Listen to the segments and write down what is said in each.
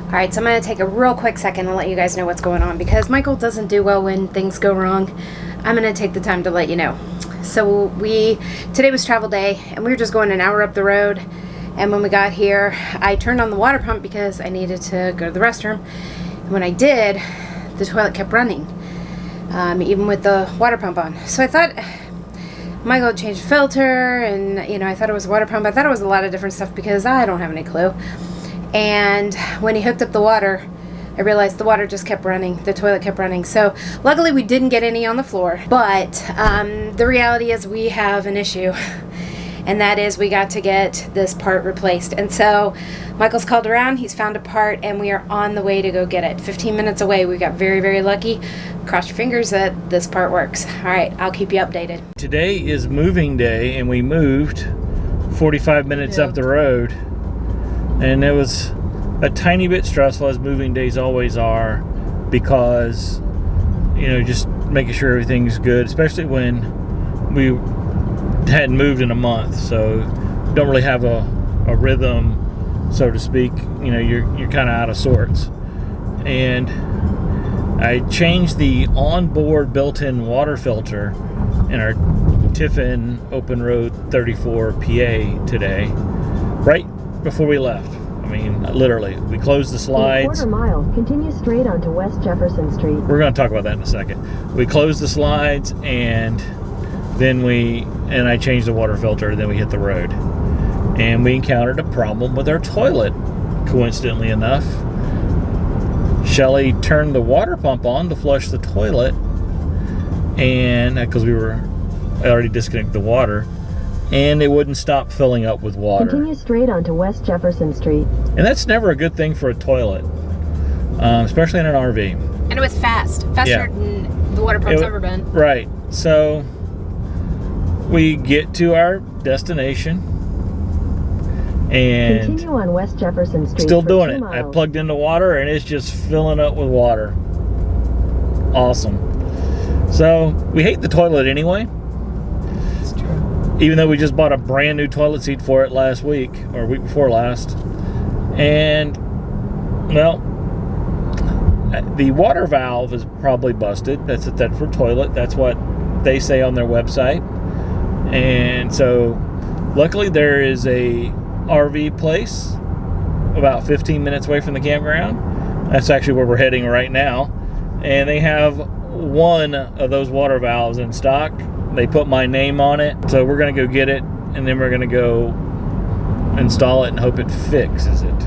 Alright, so I'm going to take a real quick second and let you guys know what's going on, because Michael doesn't do well when things go wrong. I'm going to take the time to let you know. So today was travel day, and we were just going an hour up the road, and when we got here, I turned on the water pump because I needed to go to the restroom, and when I did, the toilet kept running, even with the water pump on. So I thought Michael had changed the filter, and I thought it was a water pump. I thought it was a lot of different stuff because I don't have any clue. And when he hooked up the water, I realized the water just kept running. The toilet kept running. So luckily we didn't get any on the floor. But the reality is we have an issue. And that is we got to get this part replaced. And so Michael's called around. He's found a part. And we are on the way to go get it. 15 minutes away. We got very, very lucky. Cross your fingers that this part works. All right. I'll keep you updated. Today is moving day. And we moved 45 minutes up the road. And it was a tiny bit stressful, as moving days always are, because just making sure everything's good, especially when we hadn't moved in a month, so don't really have a rhythm, so to speak. You're kind of out of sorts. And I changed the onboard built-in water filter in our Tiffin Open Road 34 PA today, right before we left. I mean, literally, we closed the slides. In a quarter mile, continue straight onto West Jefferson Street. We're going to talk about that in a second. We closed the slides, and then I changed the water filter, then we hit the road. And we encountered a problem with our toilet, coincidentally enough. Shelly turned the water pump on to flush the toilet, and because I already disconnected the water, and it wouldn't stop filling up with water. Continue straight onto West Jefferson Street. And that's never a good thing for a toilet, especially in an RV. And it was faster than the water pump's ever been. Right. So we get to our destination, and continue on West Jefferson Street. Still doing it. Miles. I plugged in the water, and it's just filling up with water. Awesome. So we hate the toilet anyway. Even though we just bought a brand new toilet seat for it last week, or week before last. And, well, the water valve is probably busted. That's a Thetford toilet. That's what they say on their website. And so, luckily there is a RV place about 15 minutes away from the campground. That's actually where we're heading right now. And they have one of those water valves in stock. They put my name on it, so we're going to go get it, and then we're going to go install it and hope it fixes it.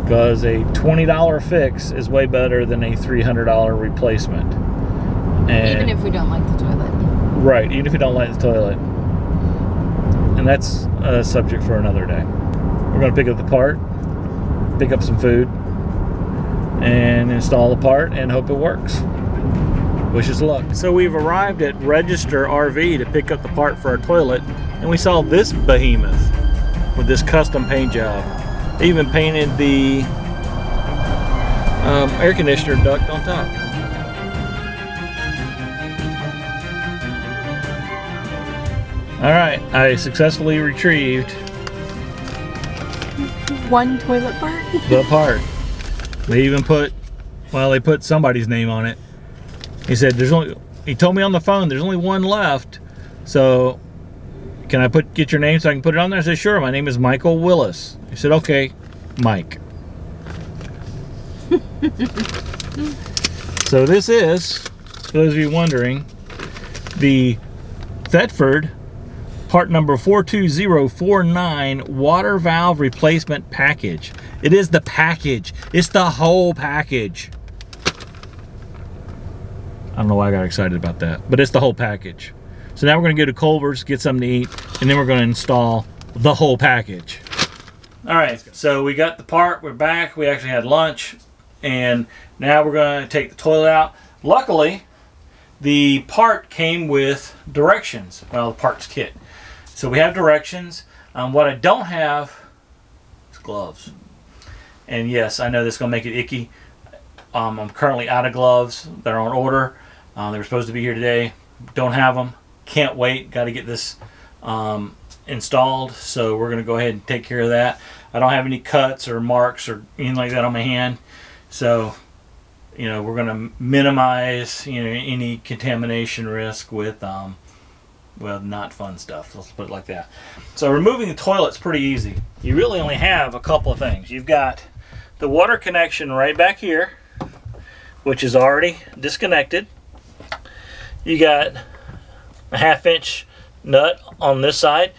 Because a $20 fix is way better than a $300 replacement. And even if we don't like the toilet. Right, even if we don't like the toilet. And that's a subject for another day. We're going to pick up the part, pick up some food, and install the part and hope it works. Wish us luck. So we've arrived at Register RV to pick up the part for our toilet, and we saw this behemoth with this custom paint job. They even painted the air conditioner duct on top. Alright, I successfully retrieved one toilet part? The part. They even put somebody's name on it. He said he told me on the phone there's only one left, so can I get your name so I can put it on there? I said, sure, my name is Michael Willis. He said, okay, Mike. So this is, for those of you wondering, the Thetford part number 42049 water valve replacement package. It is the package. It's the whole package. I don't know why I got excited about that, but it's the whole package. So now we're going to go to Culver's, get something to eat, and then we're going to install the whole package. All right, so we got the part. We're back. We actually had lunch, and now we're going to take the toilet out. Luckily, the part came with directions. Well, the parts kit. So we have directions. What I don't have is gloves. And yes, I know this is going to make it icky. I'm currently out of gloves. They're on order. They were supposed to be here today. Don't have them. Can't wait. Got to get this installed. So we're going to go ahead and take care of that. I don't have any cuts or marks or anything like that on my hand. So, you know, we're going to minimize, you know, any contamination risk with, well, not fun stuff. Let's put it like that. So removing the toilet's pretty easy. You really only have a couple of things. You've got the water connection right back here, which is already disconnected. You got a 1/2 inch nut on this side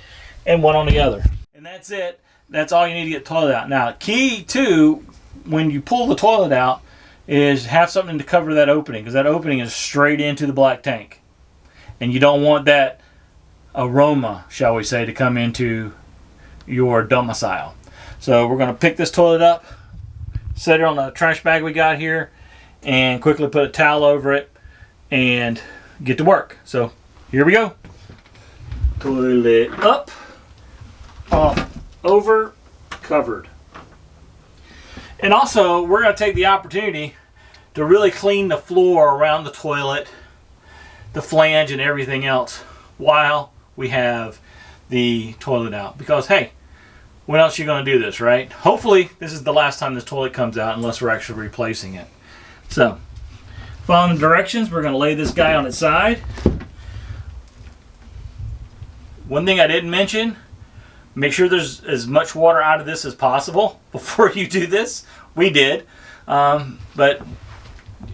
and one on the other. And that's it. That's all you need to get the toilet out. Now, key to when you pull the toilet out is have something to cover that opening, because that opening is straight into the black tank. And you don't want that aroma, shall we say, to come into your domicile. So we're going to pick this toilet up, set it on the trash bag we got here, and quickly put a towel over it and get to work. So here we go. Toilet up, off, over, covered. And also, we're going to take the opportunity to really clean the floor around the toilet, the flange, and everything else while we have the toilet out. Because, hey, when else are you going to do this, right? Hopefully, this is the last time this toilet comes out, unless we're actually replacing it. So, following the directions, we're going to lay this guy on its side. One thing I didn't mention, make sure there's as much water out of this as possible before you do this. We did, but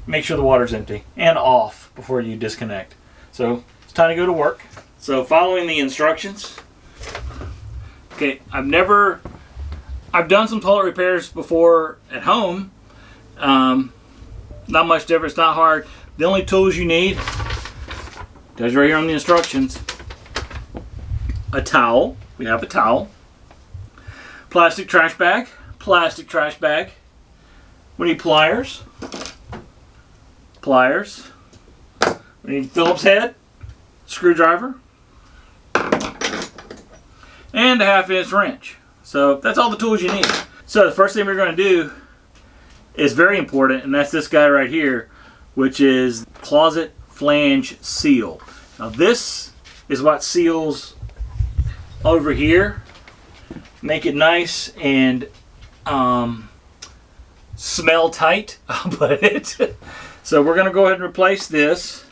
make sure the water's empty and off before you disconnect. So it's time to go to work. So following the instructions. Okay, I've done some toilet repairs before at home. Not much difference, not hard. The only tools you need, tells you right here on the instructions, a towel. We have a towel. Plastic trash bag. Plastic trash bag. We need pliers. Pliers. We need Phillips head. Screwdriver. And a 1/2 inch wrench. So that's all the tools you need. So the first thing we're going to do is very important, and that's this guy right here, which is closet flange seal. Now this is what seals over here, make it nice and smell tight, I'll put it. So we're going to go ahead and replace this.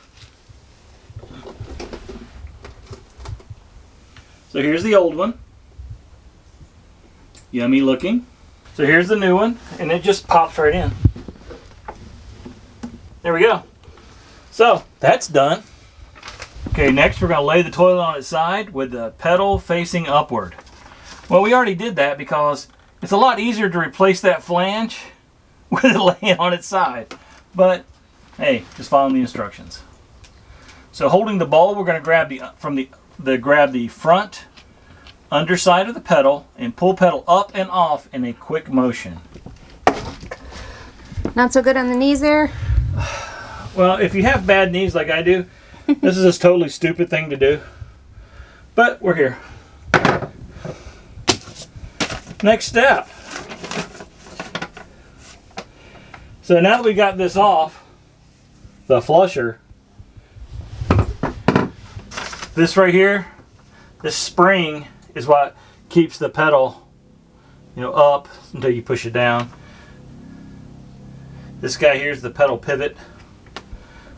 So here's the old one. Yummy looking. So here's the new one, and it just pops right in. There we go. So that's done. Okay, next we're going to lay the toilet on its side with the pedal facing upward. Well, we already did that because it's a lot easier to replace that flange with it laying on its side. But hey, just follow the instructions. So holding the bowl, we're going to grab grab the front underside of the pedal and pull pedal up and off in a quick motion. Not so good on the knees there? Well, if you have bad knees like I do, this is a totally stupid thing to do. But we're here. Next step. So now that we got this off, the flusher, this right here, this spring is what keeps the pedal, up until you push it down. This guy here is the pedal pivot,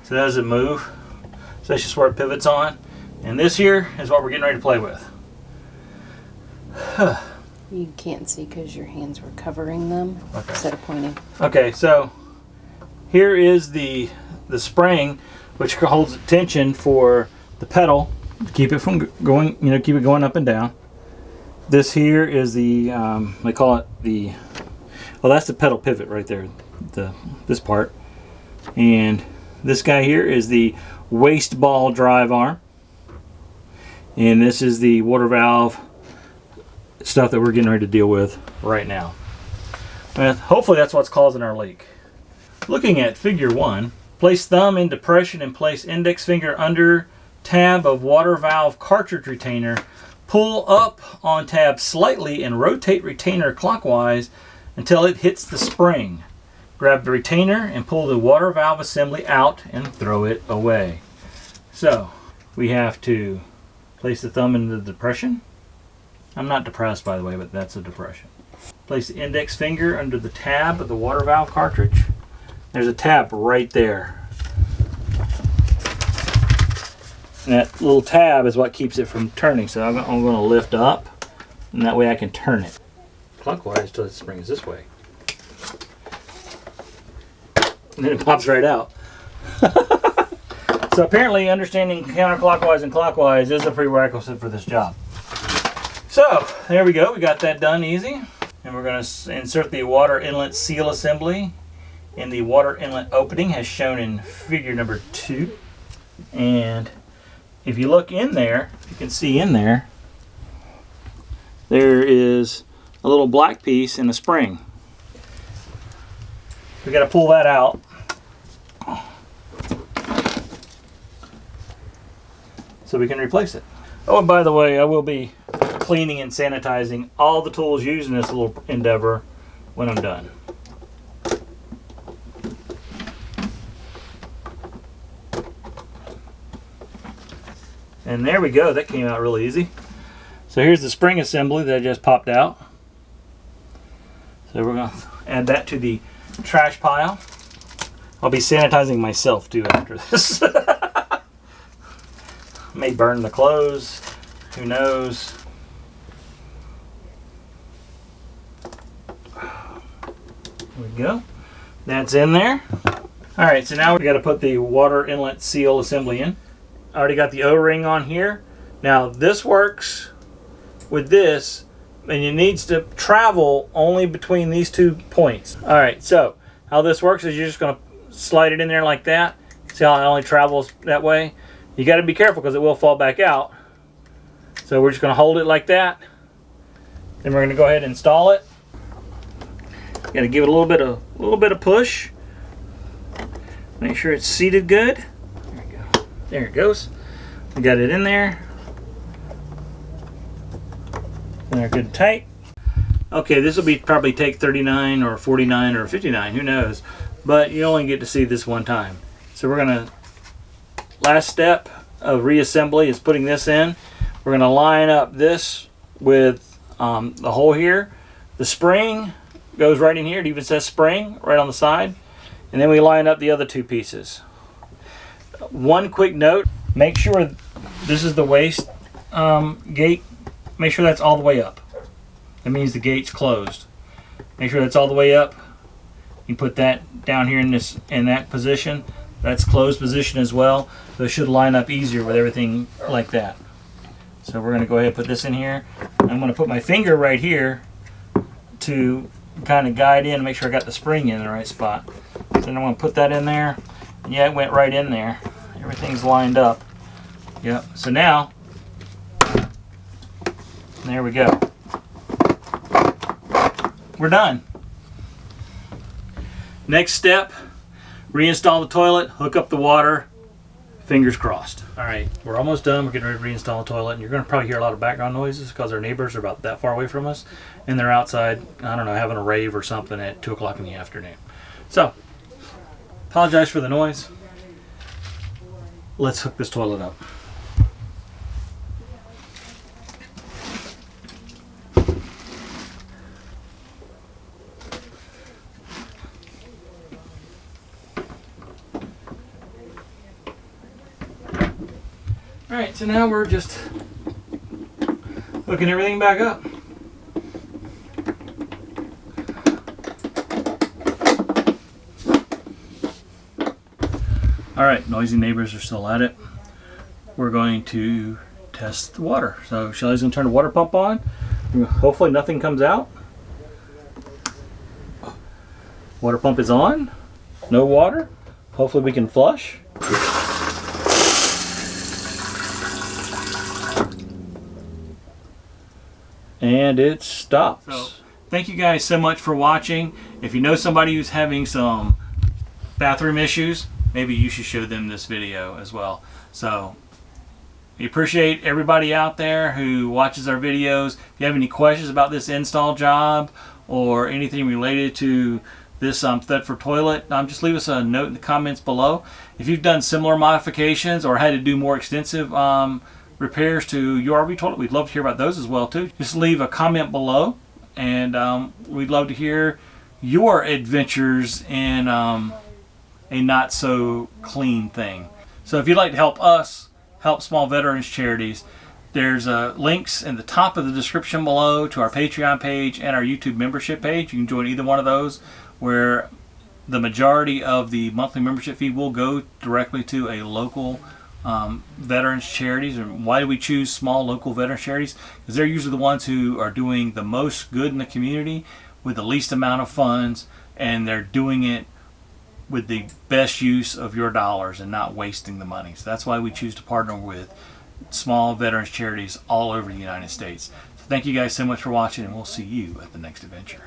so that doesn't move. So that's just where it pivots on. And this here is what we're getting ready to play with. You can't see because your hands were covering them instead of pointing. Okay, so here is the spring, which holds tension for the pedal to keep it from going, keep it going up and down. This here is the, they call it the, well, that's the pedal pivot right there, this part. And this guy here is the waste ball drive arm. And this is the water valve stuff that we're getting ready to deal with right now. And hopefully that's what's causing our leak. Looking at figure 1, place thumb in depression and place index finger under tab of water valve cartridge retainer. Pull up on tab slightly and rotate retainer clockwise until it hits the spring. Grab the retainer and pull the water valve assembly out and throw it away. So we have to place the thumb in the depression. I'm not depressed, by the way, but that's a depression. Place the index finger under the tab of the water valve cartridge. There's a tab right there. And that little tab is what keeps it from turning. So I'm going to lift up, and that way I can turn it clockwise till the spring is this way. And then it pops right out. So apparently understanding counterclockwise and clockwise is a prerequisite for this job. So there we go, we got that done easy. And we're going to insert the water inlet seal assembly in the water inlet opening as shown in figure number 2. And if you look in there, you can see in there, there is a little black piece and a spring. We got to pull that out. So we can replace it. Oh, and by the way, I will be cleaning and sanitizing all the tools used in this little endeavor when I'm done. And there we go, that came out really easy. So here's the spring assembly that just popped out. So we're going to add that to the trash pile. I'll be sanitizing myself too after this. May burn the clothes, who knows. There we go. That's in there. Alright, so now we got to put the water inlet seal assembly in. I already got the O-ring on here. Now this works with this, and it needs to travel only between these 2 points. Alright, so how this works is you're just going to slide it in there like that. See how it only travels that way? You got to be careful because it will fall back out. So we're just going to hold it like that. Then we're going to go ahead and install it. Got to give it a little bit of push. Make sure it's seated good. There we go. There it goes. We got it in there. And they're good and tight. Okay, this will be probably take 39 or 49 or 59, who knows. But you only get to see this one time. So we're going to, last step of reassembly is putting this in. We're going to line up this with the hole here. The spring goes right in here. It even says spring right on the side. And then we line up the other 2 pieces. One quick note, make sure this is the waste gate. Make sure that's all the way up. That means the gate's closed. Make sure that's all the way up. You put that down here in that position. That's closed position as well. So it should line up easier with everything like that. So we're going to go ahead and put this in here. I'm going to put my finger right here to kind of guide in and make sure I got the spring in the right spot. Then I'm going to put that in there. And yeah, it went right in there. Everything's lined up. Yep. So now, there we go. We're done. Next step, reinstall the toilet, hook up the water, fingers crossed. All right, we're almost done. We're getting ready to reinstall the toilet, and you're going to probably hear a lot of background noises because our neighbors are about that far away from us, and they're outside, I don't know, having a rave or something at 2 o'clock in the afternoon. So, apologize for the noise. Let's hook this toilet up. Alright, so now we're just hooking everything back up. Alright, noisy neighbors are still at it. We're going to test the water. So Shelly's going to turn the water pump on. Hopefully nothing comes out. Water pump is on. No water. Hopefully we can flush. And it stops. So, thank you guys so much for watching. If you know somebody who's having some bathroom issues, maybe you should show them this video as well. So we appreciate everybody out there who watches our videos. If you have any questions about this install job or anything related to this Thetford toilet, just leave us a note in the comments below. If you've done similar modifications or had to do more extensive repairs to your RV toilet, we'd love to hear about those as well too. Just leave a comment below and we'd love to hear your adventures in a not so clean thing. So if you'd like to help us help small veterans charities, there's links in the top of the description below to our Patreon page and our YouTube membership page. You can join either one of those, where the majority of the monthly membership fee will go directly to a local veterans charities. And why do we choose small local veterans charities? Because they're usually the ones who are doing the most good in the community with the least amount of funds, and they're doing it with the best use of your dollars and not wasting the money. So that's why we choose to partner with small veterans charities all over the United States. So thank you guys so much for watching, and we'll see you at the next adventure.